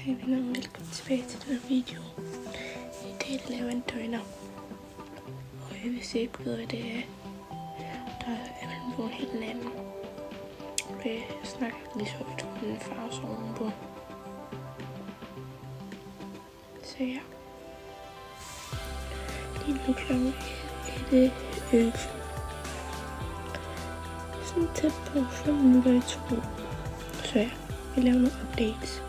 Hej venner, velkommen tilbage til den video. I dag laver jeg en døgner. Og hvis I ikke ved, hvad det er, der er man på en helt anden. Og jeg snakker lige så højt om min fars ovenpå. Så ja. Lige nu klokken er det sådan tæt på 5 minutter i 2. Så ja, vi laver nogle updates.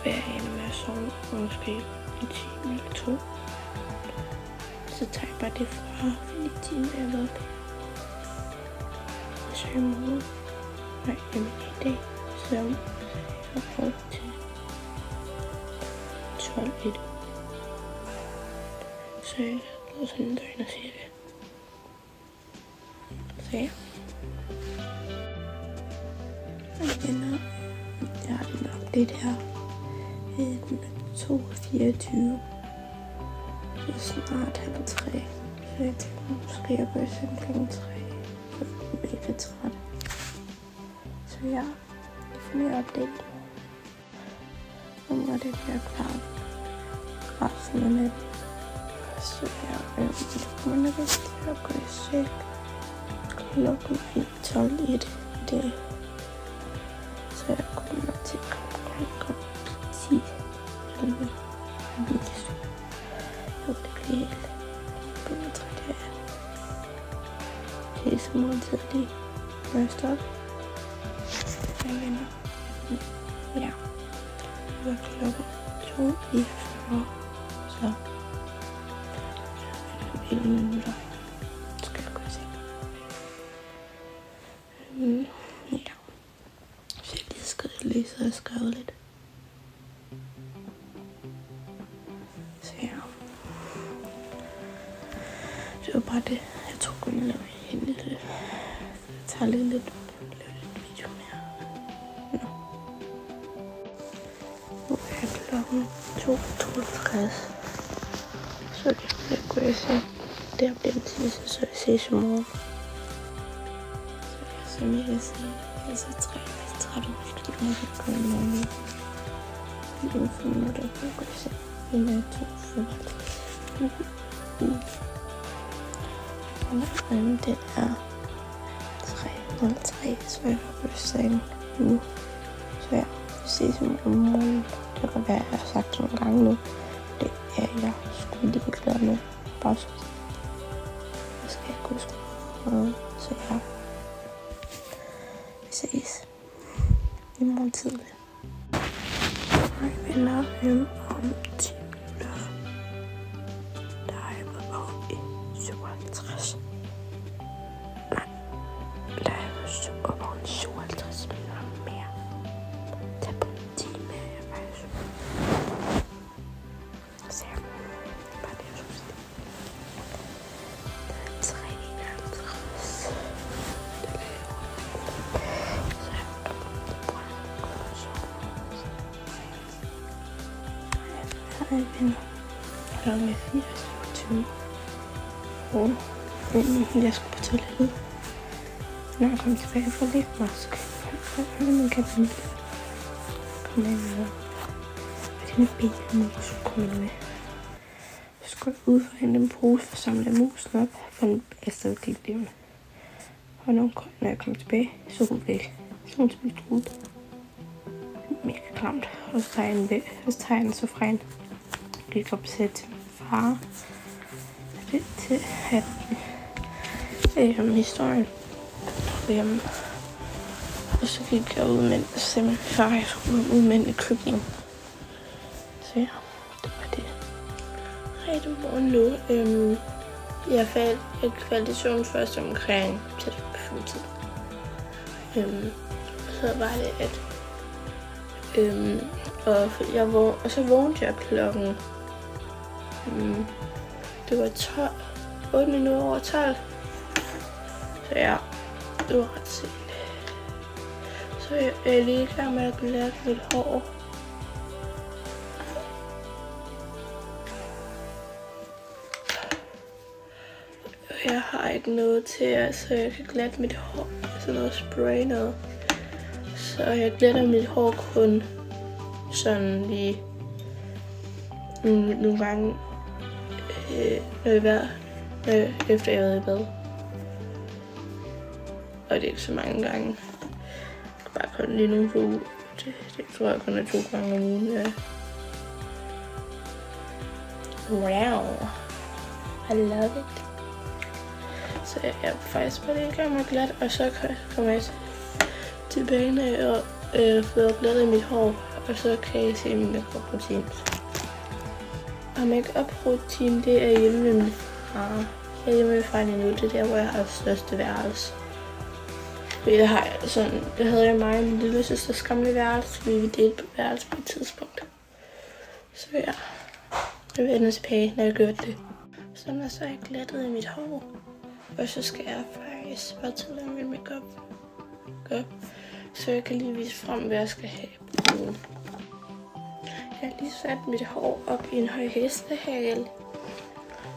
Være inde med at sove, måske en time eller 2. Så tager jeg bare det fra, fordi timen er været oppe. Så i morgen, i dag, så jeg går til 12:01. Så jeg går sådan en døgn og cirka. Så ja. Og venner, jeg har lige nok det her. 2:24. Det er snart 2:30. Så jeg tænker måske at gå i seng klokken 3. Så jeg er mega træt. Så ja, jeg får mere update. Og når det bliver klart resten af natten. Så ja, det kommer nok ikke til at gå i seng klokken 12:01 i dag. Så jeg kommer nok til at komme 10 eller mindst. Jo, det bliver helt træt her. Det er så måltid lige, når jeg stopper. Jeg venner. Ja. Det var klokken 2:49. Så 11 minutter skal jeg gå i seng. Ja. Så jeg lige skrevet lidt, så jeg skrevet lidt. Det var bare det. Jeg tror kun jeg laver hende lidt. Jeg tager lidt video mere. Nu er klokken 2:52. Så jeg går i seng. Der bliver en tisse, så jeg ses i morgen. Så som jeg kan sige, jeg er så træt ud, fordi jeg kan gå i morgen. Lige 5 minutter på at gå i seng. Den er 2:55. Og den er 3:03, så jeg har på sagen nu. Så ja, vi ses i morgen. Det kan være, at jeg har sagt nogle gange nu. Det er jeg sgu ligeglad med. Bare så. Jeg skal ikke gå i skole. Så ja, vi ses i morgen tidligt. Hej venner, om 10 minutter. Der er jeg på i 57. Nej, der er jeg på 57 minutter mere. Tag på en time, jeg faktisk. Så ja, bare det, jeg skulle sige. Det er 53. Det laver jeg. Så jeg hej venner. Klokken er 4:27. Og jeg skal på toilettet. Når jeg kommer tilbage fra lidt mask. Man kan komme ind og dine benmus kommer med. Jeg skal ud for hente en pose for at samle musen op for en afstedklippelevende. Og når jeg kommer tilbage, så er hun væk. Så hun spist ud. Mega klamt. Og så tager jeg den væk. Og så tager jeg den så fra hende. Jeg gik op til min far. Det til at historien. Og så gik jeg ud med så min far, jeg skulle ud med i køkkenet. Så ja, det var det. Hej, du morgen nu. Jeg faldt i søvn først omkring tæt på 5-tid. Så var det, at og så vågnede jeg klokken det var 8 minutter over 12. Så ja, det var ret sent. Så jeg er lige i gang med at lære mit hår. Jeg har ikke noget til, så jeg kan glatte mit hår. Sådan noget spray noget. Så jeg glætter mit hår kun sådan lige nogle gange, efter jeg har været i bad. Og det er ikke så mange gange. Bare kun lige nogle på uge. Det tror jeg kun er 2 gange om ugen. Ja. Wow. I love it. Så jeg er faktisk bare lige i gang med glat, og så kommer jeg tilbage og får glattet mit hår, og så kan I se min make-up-rutine. Og make-up-rutine, det er hjemme med min far. Jeg er hjemme med far lige nu, det er der, hvor jeg har største værelse. Det havde jeg mig og min lille søsters gamle værelse, fordi vi delte på værelse på et tidspunkt. Så ja, jeg vender tilbage, når jeg gør det. Så har jeg glattet i mit hår. Og så skal jeg faktisk bare tage min make-up. Så jeg kan lige vise frem, hvad jeg skal have på. Jeg har lige sat mit hår op i en høj hestehale.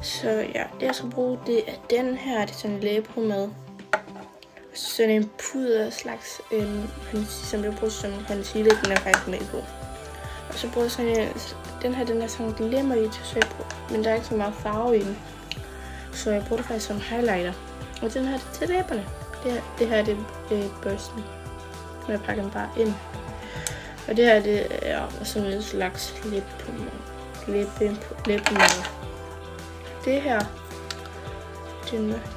Så ja, det jeg skal bruge, det er den her. Det er sådan en læbepomade. Sådan en puder slags, som bliver brugt som concealer, den er faktisk med på. Og så bruger jeg sådan en, den er sådan glimmer i, men der er ikke så meget farve i den. Så jeg bruger det faktisk som highlighter. Og den her det er til læberne. Det her det er børsten. Jeg pakker den bare ind. Og det her det er sådan en slags læbepomade. Det her,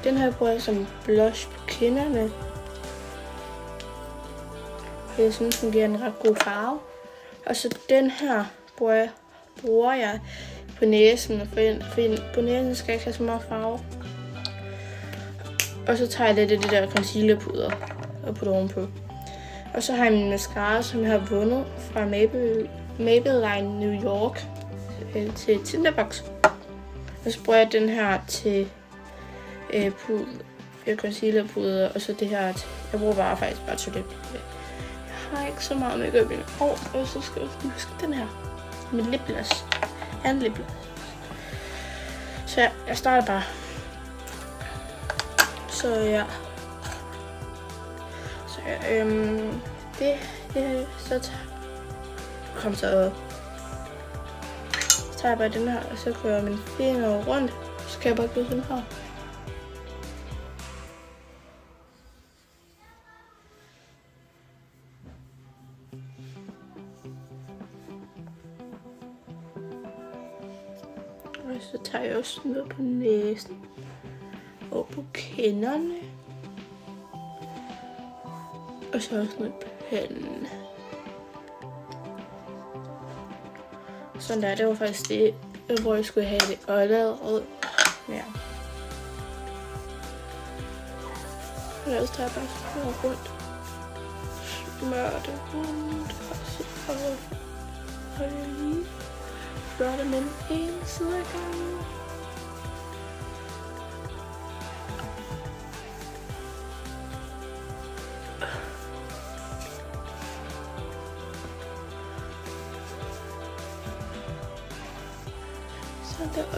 den her bruger jeg som blush på kinderne. Jeg synes, den giver en ret god farve. Og så den her bruger jeg på næsen, for på næsen skal jeg ikke have så meget farve. Og så tager jeg lidt af det der concealerpuder og putter ovenpå. Og så har jeg min mascara, som jeg har vundet fra Maybelline New York til Tinderbox. Og så bruger jeg den her til concealerpuder, og så det her til, jeg bruger faktisk bare til det. Jeg har ikke så meget makeup i mit hår, og så skal jeg huske den her med lipgloss. En lipgloss. Så jeg starter bare. Så ja. Så så tager jeg bare den her, og så kører jeg mine fingre rundt. Så kan jeg bare gøre sådan her. Og så tager jeg også noget på næsen og på kinderne. Og så også noget på panden. Sådan der, det var faktisk det, hvor jeg skulle have det allerede. Ja. Og ellers tager jeg bare sådan rundt. Smør det rundt. Og jeg lige gør det med den ene side af gangen.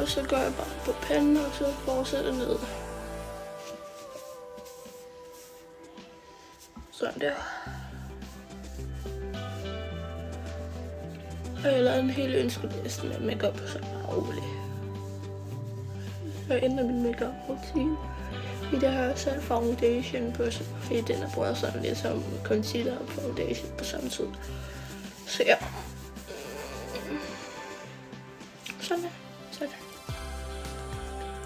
Og så gør jeg bare på panden, og så fortsætter ned. Sådan der. Og jeg lavede en hel ønskeliste med makeup, så bare roligt. Jeg ændrer min makeup rutine. I det her så foundation på, fordi den er brugt sådan lidt som concealer og foundation på samme tid. Så ja. Sådan der. Sådan.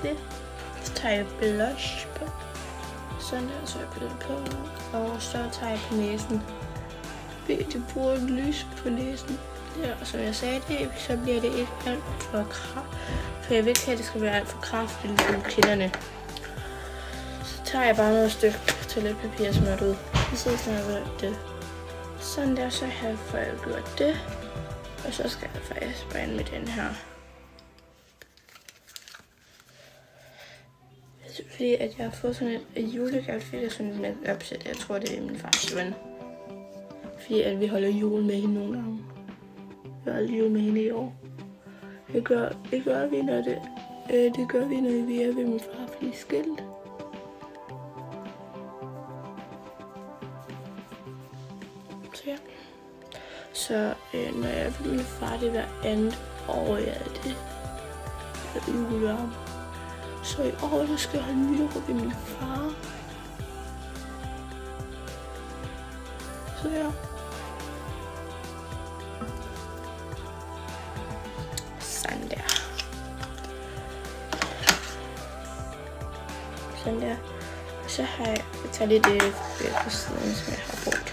Det. Så tager jeg blush på. Sådan der, så jeg putter det på. Og så tager jeg på næsen. Det bruger lys på næsen. Ja, og som jeg sagde det, så bliver det ikke alt for kraftigt. For jeg vil ikke have, at det skal være alt for kraftigt på kinderne. Så tager jeg bare noget stykke toiletpapir og smørt ud. Og så snakker jeg det. Sådan der, så får jeg gjort det. Og så skal jeg faktisk bare ind med den her. Fordi at jeg har fået sådan et julegave, fordi sådan et make-up-sæt. Jeg tror, det er min fars ven. Fordi at vi holder jul med hende nogle gange. Vi holder jul med hende i år. Det gør vi, når vi er ved min far, fordi skilt. Så når jeg er med min far, det er hver andet år, ja, det er julevarme. Så i år, der skal jeg holde nytår ved min far. Så ja. Sådan der. Sådan der. Så har jeg taget lidt på siden, som jeg har brugt.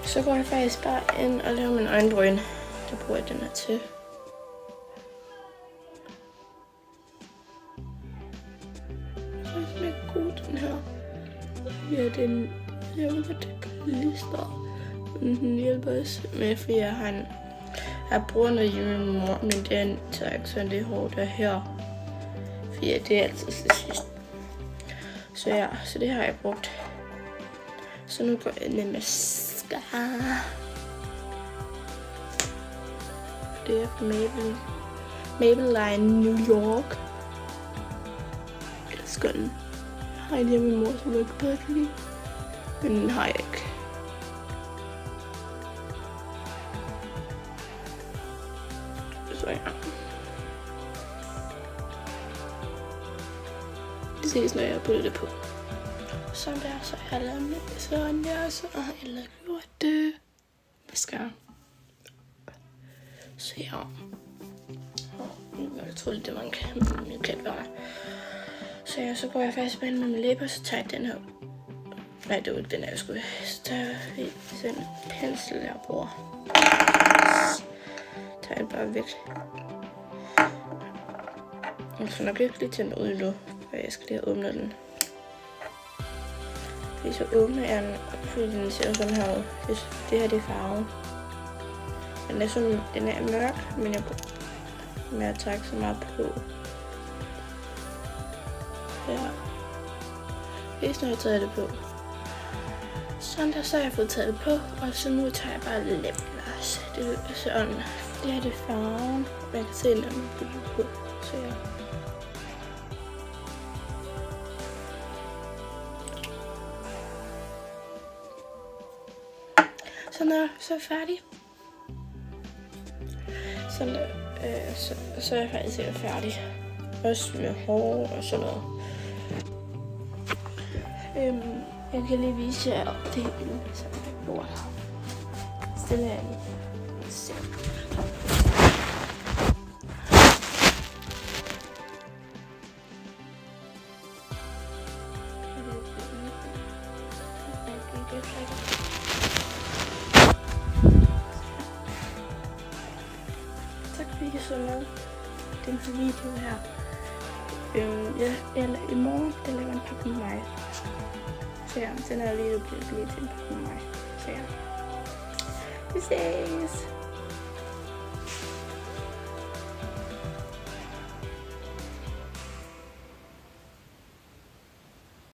Så går jeg faktisk bare ind og laver min øjenbryn. Der bruger jeg den her til. Så er den ikke god, den her. Ja, den jeg ved godt, det klister. Men den hjælper også med, fordi jeg bruger noget hjemme med min mor, men den tager ikke sådan det hår der her. Fordi det er altid til sidst. Så ja, så det har jeg brugt. Så nu går jeg ind med mascara. Det er fra Maybelline New York. Jeg elsker den. Jeg har en hjemme med min mor, som jeg ikke bedre kan lide. Men den har jeg ikke. Så ja. Det ses, når jeg har puttet det på. Sådan der, så har jeg lavet med sådan der, så har jeg lavet gjort det. Mascara. Så ja. Jeg tror lidt, det var en kan være. Så ja, så går jeg faktisk med mine læber, så tager jeg den her. Nej, det var ikke den her, jeg skulle. Så tager jeg sådan en pensel, jeg bruger. Så tager jeg bare væk. Jeg skal nok ikke lige tænde ud nu, for jeg skal lige åbne den. Fordi så åbner jeg den, fordi den ser sådan her ud. Det her, det er farven. Den er sådan, den er mørk, men jeg tager ikke så meget på. Ja. Hvis når jeg tager det på. Sådan der, så har jeg fået taget det på, og så nu tager jeg bare lipgloss. Det er sådan, det her det er farven. Man kan se, når man bygger på. Så ja. Så når så er jeg færdig. Sådan der, så er jeg faktisk færdig. Også med hår og sådan noget. Jeg kan lige vise jer det her billede, som jeg har gjort her. Stille jeg lige. Se. Tak fordi I så med den her video her. Eller i morgen, der laver en pakke med mig. Så ja, den er lige blevet til en pakke med mig. Så ja. Vi ses!